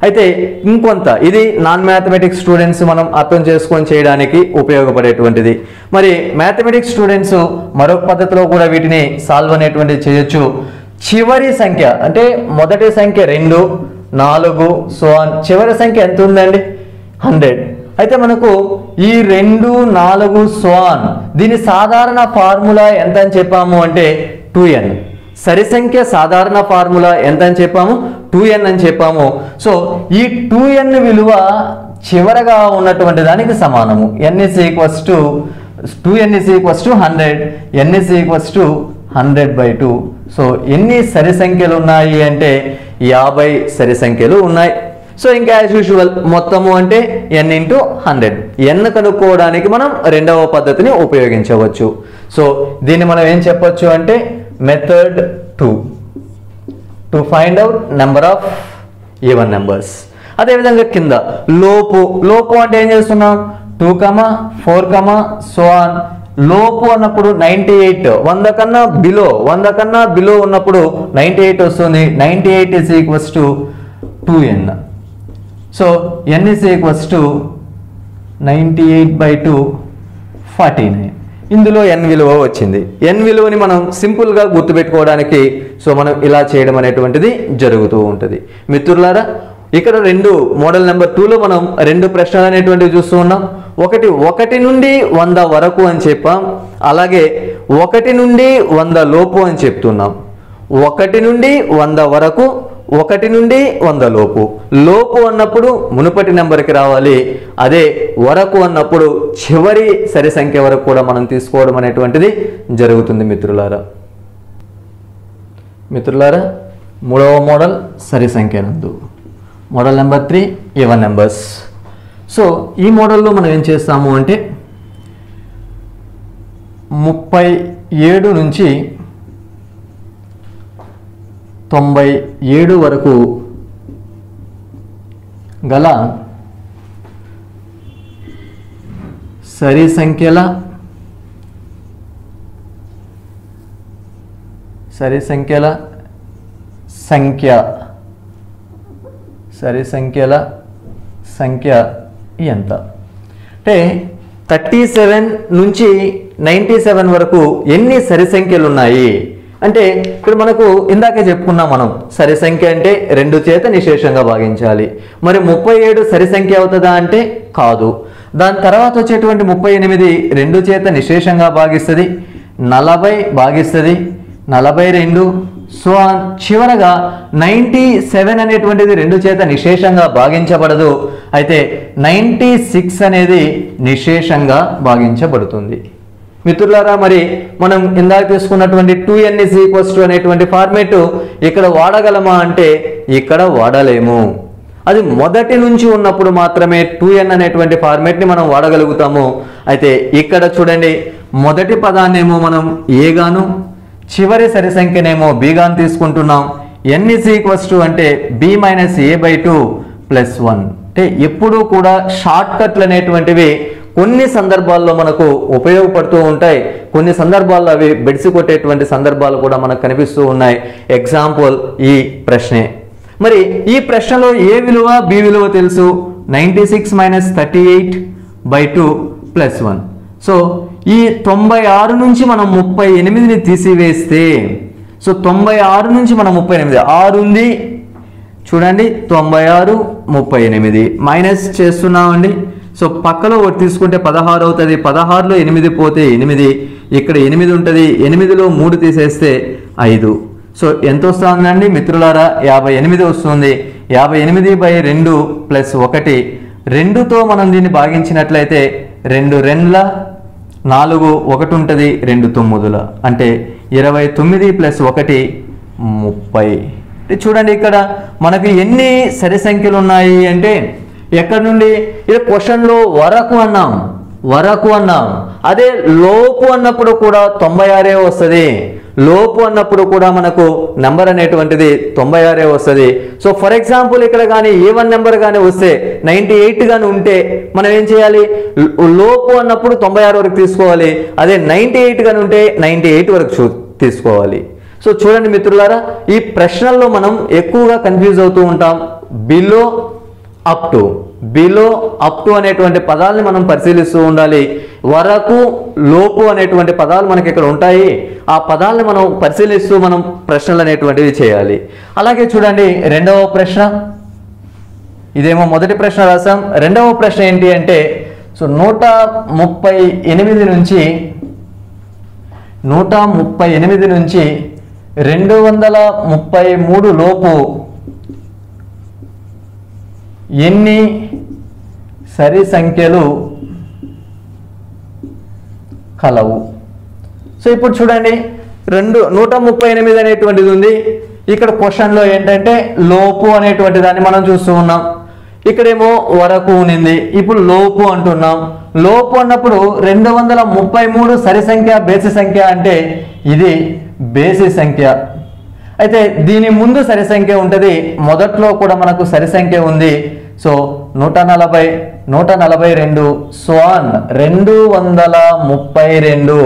అయితే ఇంకొంత ఇది నాన్ మ్యాథమెటిక్స్ స్టూడెంట్స్ మనం అర్థం చేసుకొని చేయడానికి ఉపయోగపడేటువంటిది. మరి మ్యాథమెటిక్స్ స్టూడెంట్స్ మరొక పద్ధతిలో కూడా వీటిని సాల్వ్ అనేటువంటిది చేయొచ్చు. చివరి సంఖ్య అంటే మొదటి సంఖ్య 2, 4 సో ఆన్, చివరి సంఖ్య ఎంత ఉందండి 100. అయితే మనకు ఈ 2, 4 సో ఆన్ దీని సాధారణ ఫార్ములా ఎంత అని చెప్పాము అంటే 2n. సరి సంఖ్య సాధారణ ఫార్ములా ఎంత అని చెప్పాము 2n అని చెప్పాము. సో ఈ 2n విలువ చివరగా ఉన్నటువంటి దానికి సమానము. n = 2n = 100, n = 100/2. సో ఎన్ని సరి సంఖ్యలు ఉన్నాయి అంటే 50 సరి సంఖ్యలు ఉన్నాయి. సో ఇంకా యాజ్ యూజువల్ మొత్తము అంటే n × 100. n కనుక్కోవడానికి మనం రెండవ పద్ధతిని ఉపయోగించవచ్చు. సో దీన్ని మనం ఏం చెప్పొచ్చు అంటే method 2 to find out number of even numbers. అదేవిధంగా కింద లోపు అంటే ఏం చేస్తున్నాం 2, 4 సో ఆన్. లోపు అన్నప్పుడు 98 100 కన్నా బిలో ఉన్నప్పుడు 98 వస్తుంది. 98 = 2n. So n = 98/2 49. ఇందులో n విలువ వచ్చింది. n విలువని మనం సింపుల్గా గుర్తుపెట్టుకోవడానికి సో మనం ఇలా చేయడం అనేటువంటిది జరుగుతూ ఉంటుంది. మిత్రులారా, ఇక్కడ మోడల్ నెంబర్ 2లో మనం 2 ప్రశ్నలు అనేటువంటివి చూస్తూ ఉన్నాం. ఒకటి 1 నుండి 100 వరకు అని చెప్పాం, అలాగే 1 నుండి 100 లోపు అని చెప్తున్నాం. 1 నుండి 100 వరకు, 1 నుండి 100 లోపు అన్నప్పుడు మునుపటి నెంబర్కి రావాలి. అదే వరకు అన్నప్పుడు చివరి సరి సంఖ్య వరకు కూడా మనం తీసుకోవడం అనేటువంటిది జరుగుతుంది. మిత్రులారా మూడవ మోడల్ సరి సంఖ్య నందు, model number 3 even numbers. So ఈ మోడల్లో మనం ఏం చేస్తాము అంటే 37 నుంచి 97 వరకు గల సరి సంఖ్యల సంఖ్య ఎంత అంటే 37 నుంచి 97 వరకు ఎన్ని సరి సంఖ్యలు ఉన్నాయి అంటే ఇప్పుడు మనకు ఇందాకే చెప్పుకున్నాం మనం సరి సంఖ్య అంటే 2 చేత నిశేషంగా భాగించాలి. మరి 37 సరి సంఖ్య అవుతుందా అంటే కాదు. దాని తర్వాత వచ్చేటువంటి 38 2 చేత నిశేషంగా భాగిస్తుంది, 40 భాగిస్తుంది, 42 సో చివరగా 97 అనేటువంటిది 2 చేత నిశేషంగా భాగించబడదు. అయితే 96 అనేది నిశేషంగా భాగించబడుతుంది. మిత్రులారా, మరి మనం ఇందాక తీసుకున్నటువంటి 2n = అనేటువంటి ఫార్మేట్ ఇక్కడ వాడగలమా అంటే ఇక్కడ వాడలేము. అది మొదటి నుంచి ఉన్నప్పుడు మాత్రమే 2n అనేటువంటి ఫార్మేట్ని మనం వాడగలుగుతాము. అయితే ఇక్కడ చూడండి, మొదటి పదాన్నేమో మనం a గాను, చివరి సరి సంఖ్యనేమో b గాను తీసుకుంటున్నాం. n = అంటే b - a/2 + 1. అంటే ఎప్పుడూ కూడా షార్ట్ కట్లు అనేటువంటివి కొన్ని సందర్భాల్లో మనకు ఉపయోగపడుతూ ఉంటాయి. కొన్ని సందర్భాల్లో అవి బెడిసి కొట్టేటువంటి సందర్భాలు కూడా మనకు కనిపిస్తూ ఉన్నాయి. ఎగ్జాంపుల్ ఈ ప్రశ్నే. మరి ఈ ప్రశ్నలో ఏ విలువ బి విలువ తెలుసు. 96 - 38/2 + 1. సో ఈ 96 నుంచి మనం 38ని తీసివేస్తే, సో 96 నుంచి మనం 38, 6 ఉంది చూడండి, 96 38 మైనస్ చేస్తున్నామండి. సో పక్కలో ఒకటి తీసుకుంటే 16 అవుతుంది. 16లో 8 పోతే 8, ఇక్కడ 8 ఉంటుంది. 8లో 3 తీసేస్తే 5. సో ఎంత వస్తుందండి మిత్రులారా? 58 వస్తుంది. 58/2 + 1. 2తో మనం దీన్ని భాగించినట్లయితే 2 2ల 4, 1 ఉంటుంది, 2 9ల అంటే 29 + 1 30. చూడండి ఇక్కడ మనకు ఎన్ని సరి సంఖ్యలు ఉన్నాయి అంటే ఎక్కడి నుండి, ఇది క్వశ్చన్లో వరకు అన్నాం, వరకు అన్నాం. అదే లోపు అన్నప్పుడు కూడా 96 వస్తుంది. లోపు అన్నప్పుడు కూడా మనకు నెంబర్ అనేటువంటిది 96 వస్తుంది. సో ఫర్ ఎగ్జాంపుల్ ఇక్కడ కానీ A1 నెంబర్ కానీ వస్తే 98 కానీ ఉంటే మనం ఏం చేయాలి? లోపు అన్నప్పుడు 96 వరకు తీసుకోవాలి. అదే 98 కానీ ఉంటే 98 వరకు తీసుకోవాలి. సో చూడండి మిత్రులారా, ఈ ప్రశ్నల్లో మనం ఎక్కువగా కన్ఫ్యూజ్ అవుతూ ఉంటాం. బిలో అప్ టు అనేటువంటి పదాలని మనం పరిశీలిస్తూ ఉండాలి. వరకు, లోపు అనేటువంటి పదాలు మనకి ఇక్కడ ఉంటాయి. ఆ పదాలను మనం పరిశీలిస్తూ మనం ప్రశ్నలు అనేటువంటివి చేయాలి. అలాగే చూడండి రెండవ ప్రశ్న. ఇదేమో మొదటి ప్రశ్న రాసాం. రెండవ ప్రశ్న ఏంటి అంటే, సో 138 నుంచి 233 లోపు ఎన్ని సరి సంఖ్యలు కలవు? సో ఇప్పుడు చూడండి 138 అనేటువంటిది ఉంది. ఇక్కడ క్వశ్చన్లో ఏంటంటే లోపు అనేటువంటి దాన్ని మనం చూస్తూ ఉన్నాం. ఇక్కడేమో వరకు ఉన్నింది, ఇప్పుడు లోపు అంటున్నాం. లోపు అన్నప్పుడు 233 సరి సంఖ్య బేసి సంఖ్య అంటే ఇది బేసి సంఖ్య. అయితే దీని ముందు సరి సంఖ్య ఉంటుంది, మొదట్లో కూడా మనకు సరి సంఖ్య ఉంది. సో 140, 142, 232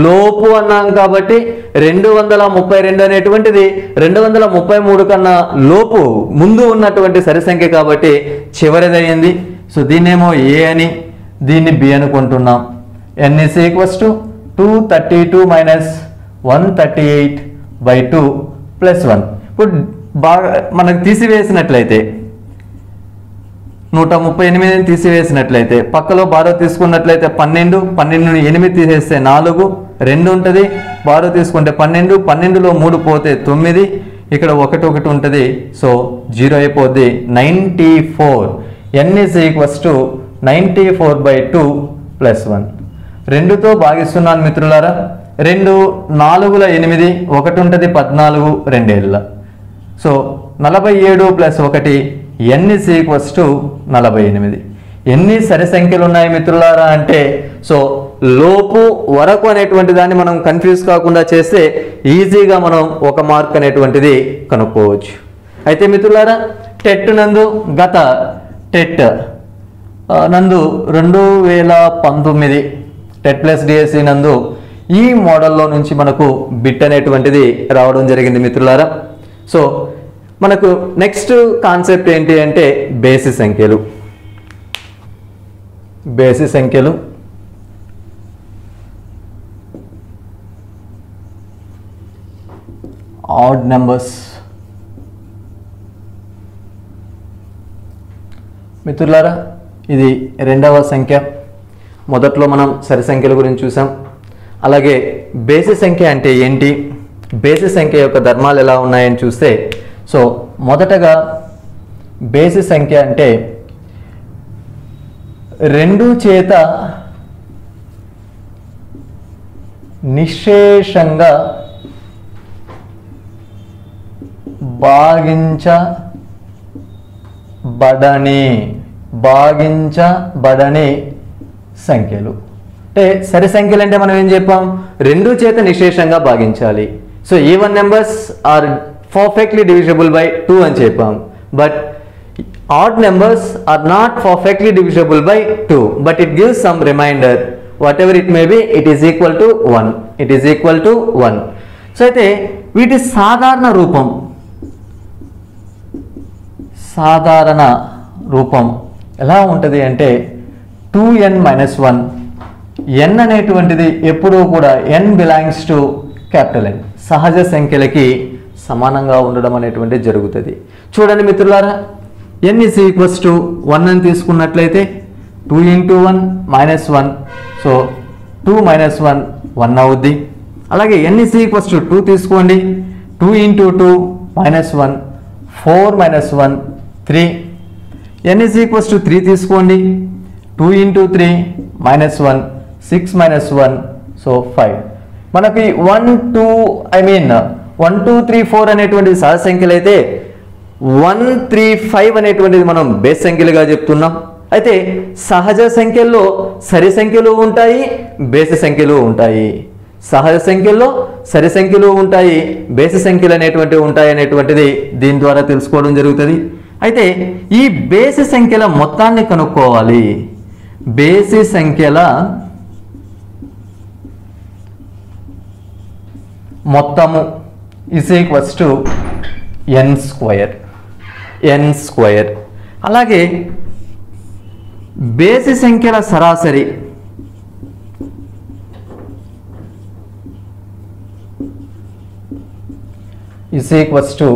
లోపు అన్నాం కాబట్టి 232 అనేటువంటిది 233 కన్నా లోపు ముందు ఉన్నటువంటి సరి సంఖ్య కాబట్టి చివరిదయ్యింది. సో దీన్నేమో ఏ అని, దీన్ని బి అనుకుంటున్నాం. n = 232 - 138/2 + 1. ఇప్పుడు బాగా మనకు తీసివేసినట్లయితే 138 తీసివేసినట్లయితే పక్కలో 12 తీసుకున్నట్లయితే 12, 12 8 తీసేస్తే 4, 2 ఉంటుంది. 12 తీసుకుంటే 12, 12లో 3 పోతే 9, ఇక్కడ 1 ఉంటుంది. సో 0 అయిపోద్ది. 94. n = 94/2 + 1. 2తో భాగిస్తున్నాను మిత్రులారా. 2 4ల 8, 1 ఉంటుంది, 14, 2 ఏళ్ళ. So 47 + 1 n = 48. ఎన్ని సరి సంఖ్యలు ఉన్నాయి మిత్రులారా అంటే, సో లోపు వరకు అనేటువంటి దాన్ని మనం కన్ఫ్యూజ్ కాకుండా చేస్తే ఈజీగా మనం 1 మార్క్ అనేటువంటిది కనుక్కోవచ్చు. అయితే మిత్రులారా, టెట్ నందు గత టెట్ నందు 2019 టెట్ ప్లస్ డిఎస్సి నందు ఈ మోడల్లో నుంచి మనకు బిట్ అనేటువంటిది రావడం జరిగింది మిత్రులారా. సో మనకు నెక్స్ట్ కాన్సెప్ట్ ఏంటి అంటే బేసి సంఖ్యలు. బేసి సంఖ్యలు ఆడ్ నెంబర్స్. మిత్రులారా, ఇది రెండవ సంఖ్య. మొదట్లో మనం సరి సంఖ్యల గురించి చూసాం. అలాగే బేసి సంఖ్య అంటే ఏంటి, బేసి సంఖ్య యొక్క ధర్మాలు ఎలా ఉన్నాయని చూస్తే, సో మొదటగా బేసి సంఖ్య అంటే 2 చేత నిశేషంగా భాగించబడని సంఖ్యలు. అంటే సరి సంఖ్యలు అంటే మనం ఏం చెప్పాం, 2 చేత నిశేషంగా భాగించాలి. So even numbers are perfectly divisible by 2 అని చెప్పాం. But odd numbers are not perfectly divisible by 2, but it gives some reminder. Whatever it may be, it is equal to 1. It is equal to 1. So అయితే వీటి సాధారణ రూపం ఎలా ఉంటుంది అంటే 2n - 1. n అనేటువంటిది ఎప్పుడూ కూడా n belongs to capital N, సహజ సంఖ్యలకి సమానంగా ఉండడం అనేటువంటిది జరుగుతుంది. చూడండి మిత్రులారా, n is equals to 1 అని తీసుకున్నట్లయితే 2 into 1 minus 1, సో 2 minus 1 1 అవుద్ది. అలాగే n is equals to 2 తీసుకోండి, 2 into 2 minus 1 4 minus 1 3. n is equals to 3 తీసుకోండి, 2 into 3 minus 1 6 minus 1, సో 5. మనకి 1 2 3 4 అనేటువంటి సహజ సంఖ్యలు అయితే 1 3 5 అనేటువంటిది మనం బేస్ సంఖ్యలుగా చెప్తున్నాం. అయితే సహజ సంఖ్యల్లో సరి సంఖ్యలు ఉంటాయి, బేసి సంఖ్యలు ఉంటాయి. సహజ సంఖ్యల్లో సరి సంఖ్యలు ఉంటాయి, బేసి సంఖ్యలు అనేటువంటివి ఉంటాయి అనేటువంటిది దీని ద్వారా తెలుసుకోవడం జరుగుతుంది. అయితే ఈ బేసి సంఖ్యల మొత్తాన్ని కనుక్కోవాలి. బేసి సంఖ్యల మొత్తము is equals to n square. అలాగే బేసి సంఖ్యల సరాసరి ఇస్ ఈక్వల్స్ టు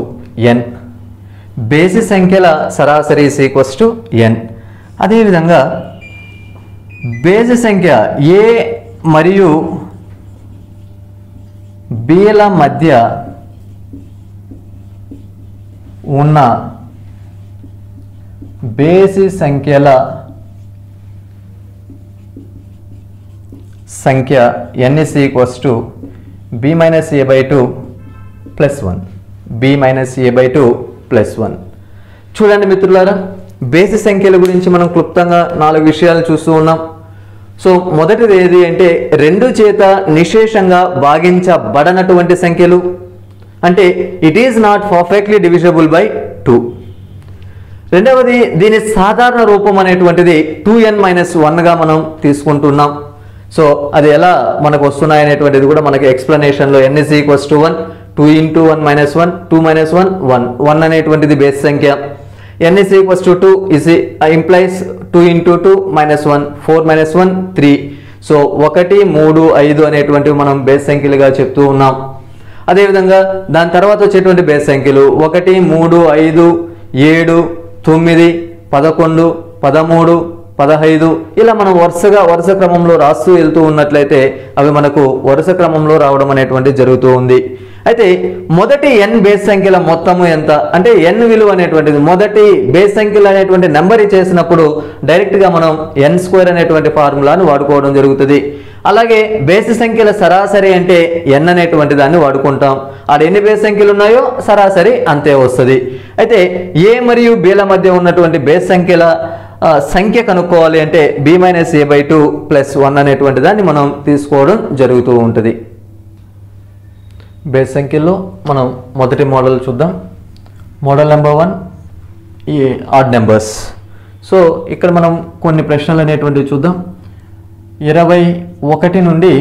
n. బేసి సంఖ్యల సరాసరి ఇస్ ఈక్వల్స్ టు n. అదేవిధంగా బేసి సంఖ్య a మరియు bల మధ్య ఉన్న బేసి సంఖ్యల సంఖ్య n is equals to b minus a by 2 plus 1. b minus a by 2 plus 1. చూడండి మిత్రులారా, బేసి సంఖ్యల గురించి మనం క్లుప్తంగా 4 విషయాలు చూస్తూ ఉన్నాం. సో మొదటిది ఏది అంటే 2 చేత నిశేషంగా భాగించబడనటువంటి సంఖ్యలు, అంటే it is not perfectly divisible by 2. రెండవది దీని సాధారణ రూపం అనేటువంటిది 2n - 1గా మనం తీసుకుంటున్నాం. సో అది ఎలా మనకు వస్తున్నాయి అనేటువంటిది కూడా మనకి ఎక్స్ప్లెనేషన్లో n is equals to 1, 2 into 1 minus 1, 2 minus 1 1. 1 అనేటువంటిది బేస్ సంఖ్య. n is equals to 2 is implies 2 into 2 minus 1, 4 minus 1 3. So 1 3 5 అనేటువంటివి మనం బేస్ సంఖ్యలుగా చెప్తూ ఉన్నాం. అదేవిధంగా దాని తర్వాత వచ్చేటువంటి బేస్ సంఖ్యలు 1 3 5 7 9 11 13 15 ఇలా మనం వరుస క్రమంలో రాస్తూ వెళ్తూ ఉన్నట్లయితే అవి మనకు వరుస క్రమంలో రావడం అనేటువంటిది జరుగుతూ ఉంది. అయితే మొదటి n బేస్ సంఖ్యల మొత్తము ఎంత అంటే n విలువ అనేటువంటిది మొదటి బేస్ సంఖ్యలు అనేటువంటి నెంబర్ ఇచ్చేసినప్పుడు డైరెక్ట్గా మనం n స్క్వేర్ అనేటువంటి ఫార్ములాను వాడుకోవడం జరుగుతుంది. అలాగే బేసి సంఖ్యల సరాసరి అంటే n అనేటువంటి దాన్ని వాడుకుంటాం. ఆడ ఎన్ని బేస్ సంఖ్యలు ఉన్నాయో సరాసరి అంతే వస్తుంది. అయితే a మరియు bల మధ్య ఉన్నటువంటి బేస్ సంఖ్యల సంఖ్య కనుక్కోవాలి అంటే b - a by 2 plus 1 అనేటువంటి దాన్ని మనం తీసుకోవడం జరుగుతూ ఉంటుంది. బేస్ సంఖ్యల్లో మనం మొదటి మోడల్ చూద్దాం. మోడల్ నెంబర్ 1 ఈ ఆడ్ నెంబర్స్. సో ఇక్కడ మనం కొన్ని ప్రశ్నలు అనేటువంటివి చూద్దాం. 21 నుండి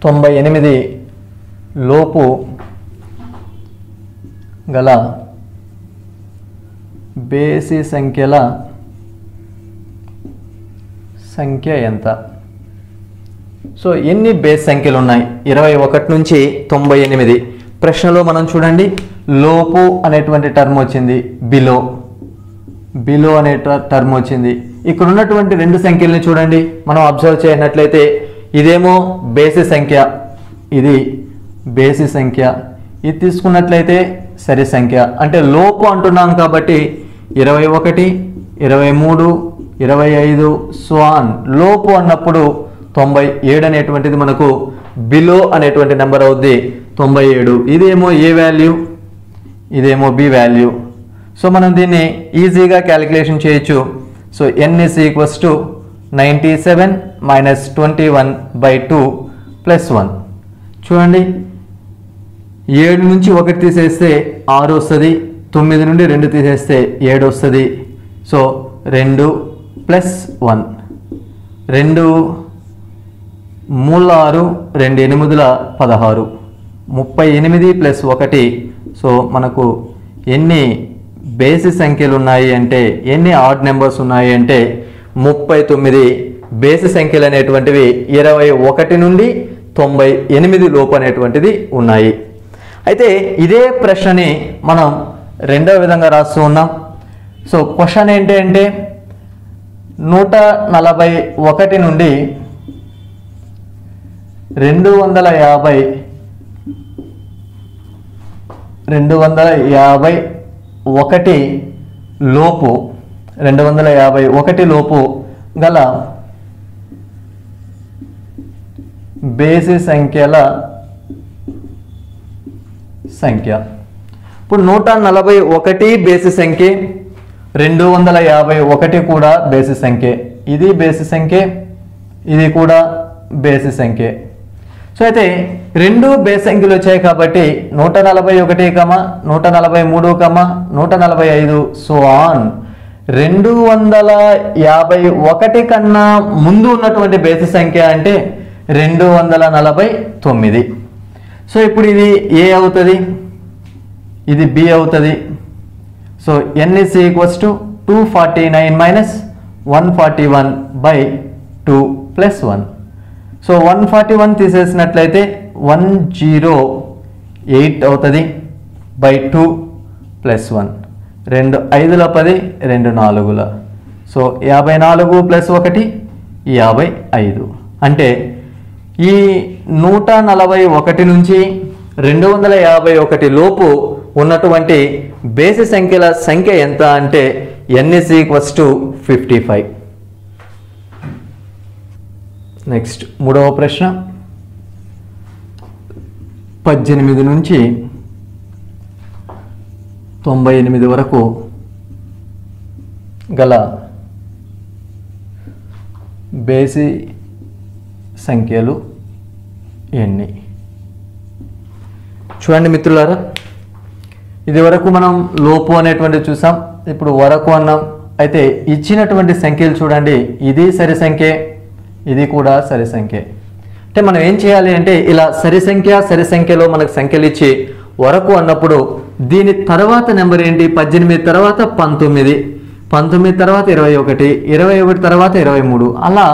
98 లోపు గల బేసి సంఖ్యల సంఖ్య ఎంత? సో ఎన్ని బేస్ సంఖ్యలు ఉన్నాయి? 21 నుంచి 98. ప్రశ్నలో మనం చూడండి, లోపు అనేటువంటి టర్మ్ వచ్చింది, బిలో అనే టర్మ్ వచ్చింది. ఇక్కడ ఉన్నటువంటి 2 సంఖ్యల్ని చూడండి, మనం అబ్జర్వ్ చేయనట్లయితే ఇదేమో బేసి సంఖ్య, ఇది బేసి సంఖ్య, ఇది తీసుకున్నట్లయితే సరి సంఖ్య. అంటే లోపు అంటున్నాం కాబట్టి 21 23 25 స్వాన్ లోపు అన్నప్పుడు 97 అనేటువంటిది మనకు బిలో అనేటువంటి నెంబర్ అవుద్ది 97. ఇదేమో ఏ వాల్యూ, ఇదేమో బి వాల్యూ. సో మనం దీన్ని ఈజీగా క్యాలిక్యులేషన్ చేయొచ్చు. So n is equals to 97 minus 21/2 plus 1. చూడండి 7 నుంచి 1 తీసేస్తే 6 వస్తుంది, 9 నుండి 2 తీసేస్తే 7 వస్తుంది. So 2 plus 1, 2 3 6, 2 8 16, 38 plus 1. సో మనకు ఎన్ని బేసి సంఖ్యలు ఉన్నాయి అంటే, ఎన్ని ఆడ్ నెంబర్స్ ఉన్నాయి అంటే 39 బేసి సంఖ్యలు అనేటువంటివి 21 నుండి 98 లోపు అనేటువంటిది ఉన్నాయి. అయితే ఇదే ప్రశ్నని మనం రెండవ విధంగా రాస్తూ ఉన్నాం. సో క్వశ్చన్ ఏంటి అంటే 141 నుండి 251 లోపు 251 లోపు గల బేసి సంఖ్యల సంఖ్య. ఇప్పుడు 141 బేసి సంఖ్య, 251 కూడా బేసి సంఖ్య. ఇది బేసి సంఖ్య, ఇది కూడా బేసి సంఖ్య. సో అయితే రెండు బేసి సంఖ్యలు వచ్చాయి కాబట్టి 141, 143, 145 సో ఆన్ 251 కన్నా ముందు ఉన్నటువంటి బేసి సంఖ్య అంటే 249. సో ఇప్పుడు ఇది ఏ అవుతుంది, ఇది బి అవుతుంది. So n is equals to 249 minus 141/2 plus 1. So 141 తీసేసినట్లయితే 108 అవుతుంది బై 2 ప్లస్ 1. 2 5 10, 2 4. So 54 plus 1 55. అంటే ఈ 141 నుంచి 251 లోపు ఉన్నటువంటి బేసి సంఖ్యల సంఖ్య ఎంత అంటే n is equals to 55. Next మూడవ ప్రశ్న 18 నుంచి 98 వరకు గల బేసి సంఖ్యలు ఎన్ని? చూడండి మిత్రులారా, ఇది వరకు మనం లోపు అనేటువంటి చూసాం, ఇప్పుడు వరకు అన్నాం. అయితే ఇచ్చినటువంటి సంఖ్యలు చూడండి, ఇది సరి సంఖ్య, ఇది కూడా సరి సంఖ్య. అంటే మనం ఏం చేయాలి అంటే ఇలా సరి సంఖ్యలో మనకు సంఖ్యలు ఇచ్చి వరకు అన్నప్పుడు దీని తర్వాత నెంబర్ ఏంటి, 18 తర్వాత 19, 19 తర్వాత 21, 21 తర్వాత 23, అలా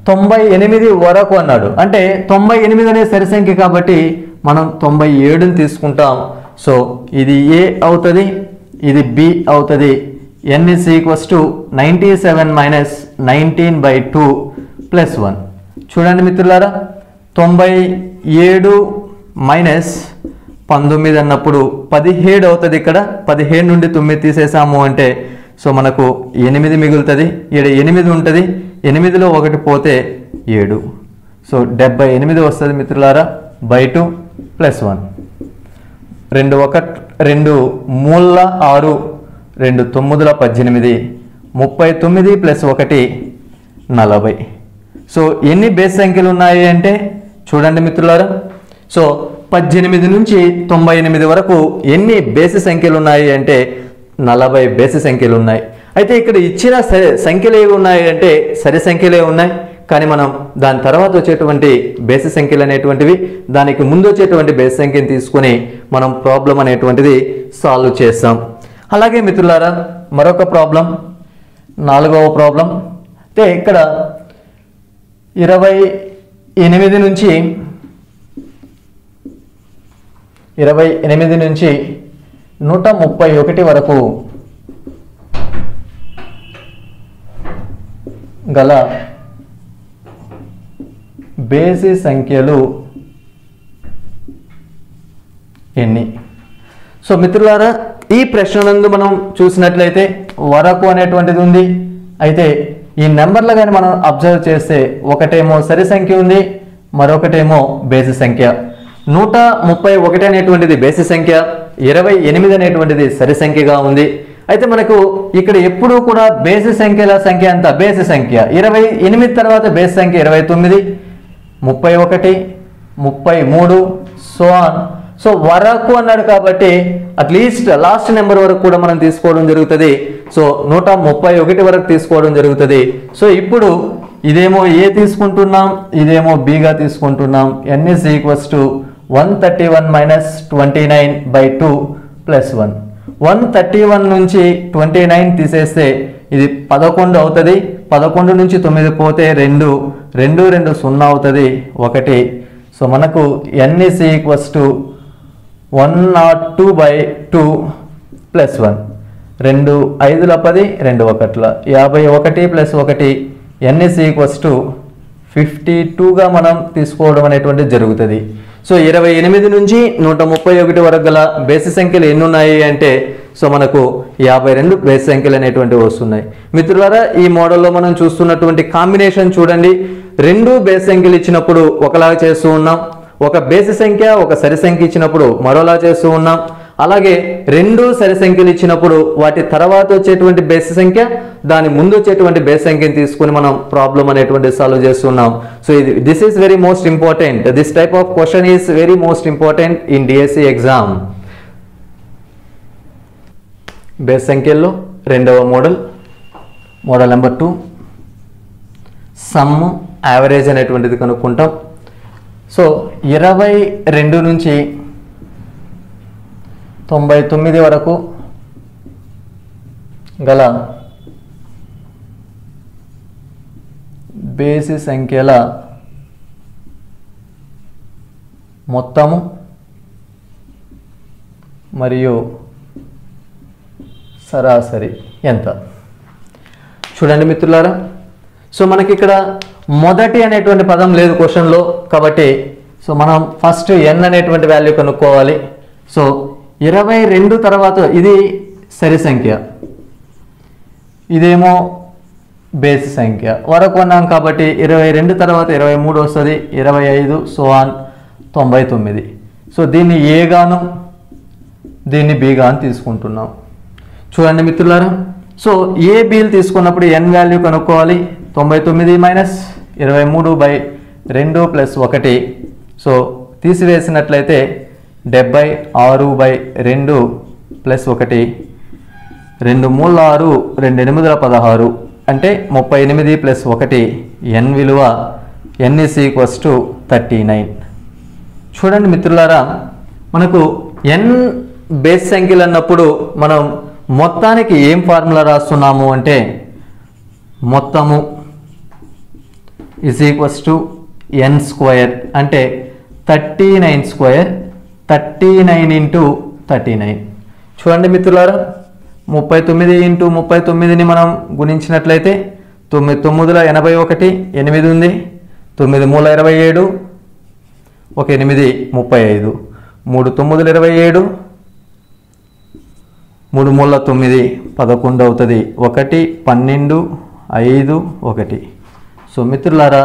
98 వరకు అన్నాడు. అంటే 98 అనే సరి సంఖ్య కాబట్టి మనం 97ని తీసుకుంటాం. సో ఇది ఏ అవుతుంది, ఇది బి అవుతుంది. n is equals to 97 minus 19/2 plus 1. చూడండి మిత్రులారా, 97 మైనస్ 19 అన్నప్పుడు 17 అవుతుంది. ఇక్కడ 17 నుండి 9 తీసేసాము అంటే సో మనకు 8 మిగులుతుంది. ఇక్కడ 8 ఉంటుంది, 8లో 1 పోతే 7. సో 78 వస్తుంది మిత్రులారా బై 2 ప్లస్ 1. 2 1 2 3 6, 2 9 18, 39 ప్లస్ 1 40. సో ఎన్ని బేసి సంఖ్యలు ఉన్నాయి అంటే చూడండి మిత్రులారా, సో 18 నుంచి 98 వరకు ఎన్ని బేసి సంఖ్యలు ఉన్నాయి అంటే 40 బేసి సంఖ్యలు ఉన్నాయి. అయితే ఇక్కడ ఇచ్చిన సంఖ్యలు ఏవి ఉన్నాయి అంటే సరి సంఖ్యలే ఉన్నాయి. కానీ మనం దాని తర్వాత వచ్చేటువంటి బేసి సంఖ్యలు అనేటువంటివి దానికి ముందు వచ్చేటువంటి బేసి సంఖ్యను తీసుకొని మనం ప్రాబ్లం అనేటువంటిది సాల్వ్ చేస్తాం. అలాగే మిత్రులారా మరొక ప్రాబ్లం, 4వ ప్రాబ్లం. అంటే ఇక్కడ 28 నుంచి 131 వరకు గల బేసి సంఖ్యలు ఎన్ని? సో మిత్రులారా ఈ ప్రశ్న నందు మనం చూసినట్లయితే వరకు అనేటువంటిది ఉంది. అయితే ఈ నెంబర్లు కానీ మనం అబ్జర్వ్ చేస్తే ఒకటేమో సరి సంఖ్య ఉంది, మరొకటేమో బేసి సంఖ్య. 131 అనేటువంటిది బేసి సంఖ్య, 28 అనేటువంటిది సరి సంఖ్యగా ఉంది. అయితే మనకు ఇక్కడ ఎప్పుడూ కూడా బేసి సంఖ్యల సంఖ్య అంతా బేసి సంఖ్య 28 తర్వాత బేసి సంఖ్య 29, 31, 33 సో ఆన్. సో వరకు అన్నాడు కాబట్టి అట్లీస్ట్ లాస్ట్ నెంబర్ వరకు కూడా మనం తీసుకోవడం జరుగుతుంది. సో 131 వరకు తీసుకోవడం జరుగుతుంది. సో ఇప్పుడు ఇదేమో ఏ తీసుకుంటున్నాం, ఇదేమో బిగా తీసుకుంటున్నాం. n is equals to 131 - 29/2 + 1. 131 నుంచి 29 తీసేస్తే ఇది 11 అవుతుంది. 11 నుంచి 9 పోతే 2, 2 2 0 అవుతుంది 1. సో మనకు n is equals to 102/2 + 1. 2 5 10, 2 1 51 + 1. n is equals to 52గా మనం తీసుకోవడం అనేటువంటి జరుగుతుంది. సో 28 నుంచి 131 వరకు గల బేసి సంఖ్యలు ఎన్ని ఉన్నాయి అంటే సో మనకు 52 బేసి సంఖ్యలు అనేటువంటివి వస్తున్నాయి. మిత్రులారా, ఈ మోడల్లో మనం చూస్తున్నటువంటి కాంబినేషన్ చూడండి. 2 బేసి సంఖ్యలు ఇచ్చినప్పుడు ఒకలాగా చేస్తూ ఉన్నాం, ఒక బేసి సంఖ్య ఒక సరి సంఖ్య ఇచ్చినప్పుడు మరోలా చేస్తూ ఉన్నాం. అలాగే 2 సరి సంఖ్యలు ఇచ్చినప్పుడు వాటి తర్వాత వచ్చేటువంటి బేసి సంఖ్య దాని ముందు వచ్చేటువంటి బేసి సంఖ్యను తీసుకుని మనం ప్రాబ్లం అనేటువంటి సాల్వ్ చేస్తున్నాం. So this is very most important. This type of question is very most important in DSC exam. బేసి సంఖ్యల్లో రెండవ మోడల్ నెంబర్ 2 సమ్ యావరేజ్ అనేటువంటిది కనుక్కుంటాం. సో 22 నుంచి 99 వరకు గల బేసి సంఖ్యల మొత్తము మరియు సరాసరి ఎంత? చూడండి మిత్రులారా, సో మనకి ఇక్కడ మొదటి అనేటువంటి పదం లేదు క్వశ్చన్లో కాబట్టి సో మనం ఫస్ట్ n అనేటువంటి వాల్యూ కనుక్కోవాలి. సో 22 తర్వాత ఇది సరి సంఖ్య, ఇదేమో బేసి సంఖ్య వరకు ఉన్నాం కాబట్టి 22 తర్వాత 23 వస్తుంది, 25 సో ఆన్ 99. సో దీన్ని ఏ గాను దీన్ని బి గాను తీసుకుంటున్నాం. చూడండి మిత్రులారా, సో ఏ బిలు తీసుకున్నప్పుడు n వాల్యూ కనుక్కోవాలి. 99 - 23/2 + 1. సో తీసివేసినట్లయితే 76/2 + 1. 2 3 6, 2 8 16 అంటే 38 + 1. n విలువ n is equals to 39. చూడండి మిత్రులారా, మనకు n బేస్ సంఖ్యలు అన్నప్పుడు మనం మొత్తానికి ఏం ఫార్ములా రాస్తున్నాము అంటే మొత్తము is equals to n² అంటే 39², 39 × 39. చూడండి మిత్రులారా, 39 × 39ని మనం గుణించినట్లయితే 9 9 81, 8 ఉంది, 9 3 27, 1 8 35, 3 9 27, 3 3 9 11 అవుతుంది, 1 12 5 1. సో మిత్రులారా,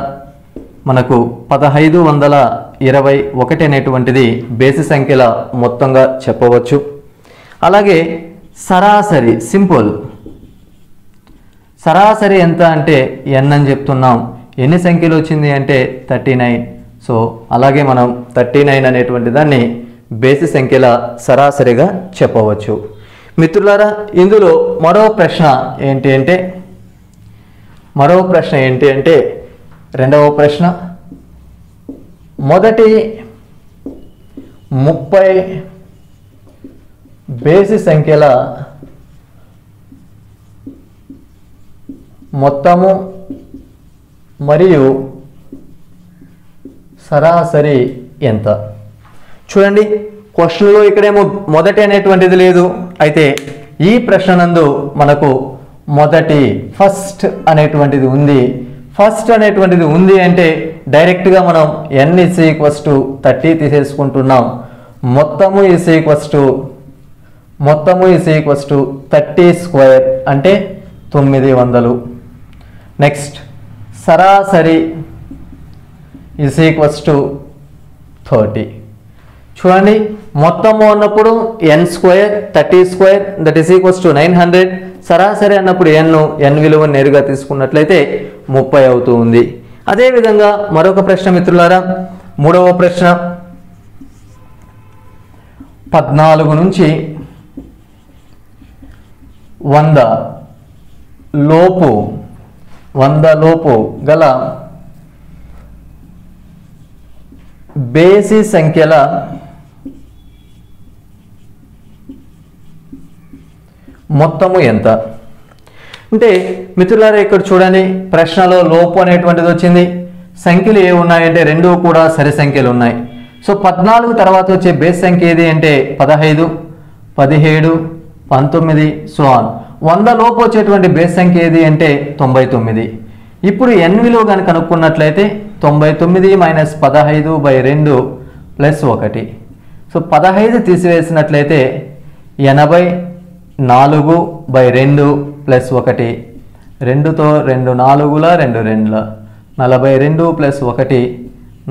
మనకు 1521 అనేటువంటిది బేసి సంఖ్యల మొత్తంగా చెప్పవచ్చు. అలాగే సరాసరి సింపుల్ సరాసరి ఎంత అంటే n అని చెప్తున్నాం. ఎన్ని సంఖ్యలు వచ్చింది అంటే 39. సో అలాగే మనం 39 అనేటువంటి దాన్ని బేసి సంఖ్యల సరాసరిగా చెప్పవచ్చు. మిత్రులారా, ఇందులో మరో ప్రశ్న ఏంటి అంటే రెండవ ప్రశ్న, మొదటి 30 బేసి సంఖ్యల మొత్తము మరియు సరాసరి ఎంత? చూడండి, క్వశ్చన్లో ఇక్కడేమో మొదటి అనేటువంటిది లేదు. అయితే ఈ ప్రశ్న నందు మనకు మొదటి ఫస్ట్ అనేటువంటిది ఉంది. ఫస్ట్ అనేటువంటిది ఉంది అంటే డైరెక్ట్గా మనం n is equals to 30 తీసేసుకుంటున్నాం. మొత్తము is equals to 30² అంటే 900. నెక్స్ట్ సరాసరి ఈజ్ ఈక్వల్స్ టు 30. చూడండి, మొత్తము అన్నప్పుడు n square 30 square that is equals to 900. సరాసరి అన్నప్పుడు n విలువ నేరుగా తీసుకున్నట్లయితే 30 అవుతూ ఉంది. అదేవిధంగా మరొక ప్రశ్న మిత్రులారా, మూడవ ప్రశ్న, 14 నుంచి 100 లోపు గల బేసి సంఖ్యల మొత్తము ఎంత? అంటే మిత్రులారా ఇక్కడ చూడండి, ప్రశ్నలో లోపు అనేటువంటిది వచ్చింది. సంఖ్యలు ఏ ఉన్నాయంటే రెండు కూడా సరి సంఖ్యలు ఉన్నాయి. సో 14 తర్వాత వచ్చే బేస్ సంఖ్య ఏది అంటే 15, 17, 19 సో ఆన్. 100 లోపు వచ్చేటువంటి బేస్ సంఖ్య ఏది అంటే 99. ఇప్పుడు n విలువ కనుక కనుక్కున్నట్లయితే 99 మైనస్ 15/2 ప్లస్ 1. So 15 తీసివేసినట్లయితే 84/2 plus 1. 2తో 2 4ల 2 2ల 42 ప్లస్ 1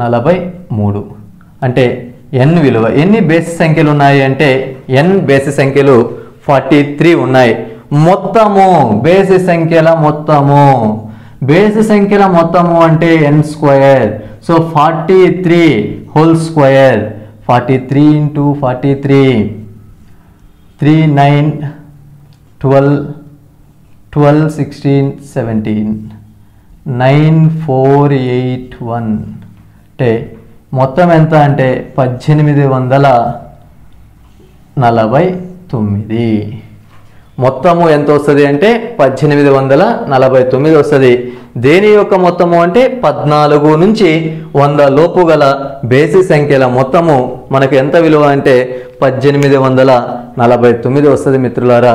43. అంటే n విలువ ఎన్ని బేసి సంఖ్యలు ఉన్నాయి అంటే n బేసి సంఖ్యలు 43 ఉన్నాయి. మొత్తము బేసి సంఖ్యల మొత్తము అంటే n square. So 43 whole square. 43 into 43 3 9 12 12 16 17 9481 అంటే మొత్తం ఎంత అంటే 1849. మొత్తము ఎంత వస్తుంది అంటే 1849 వస్తుంది. దేని యొక్క మొత్తము అంటే 14 నుంచి 100 లోపు గల బేసి సంఖ్యల మొత్తము మనకు ఎంత విలువ అంటే 1849 వస్తుంది మిత్రులారా.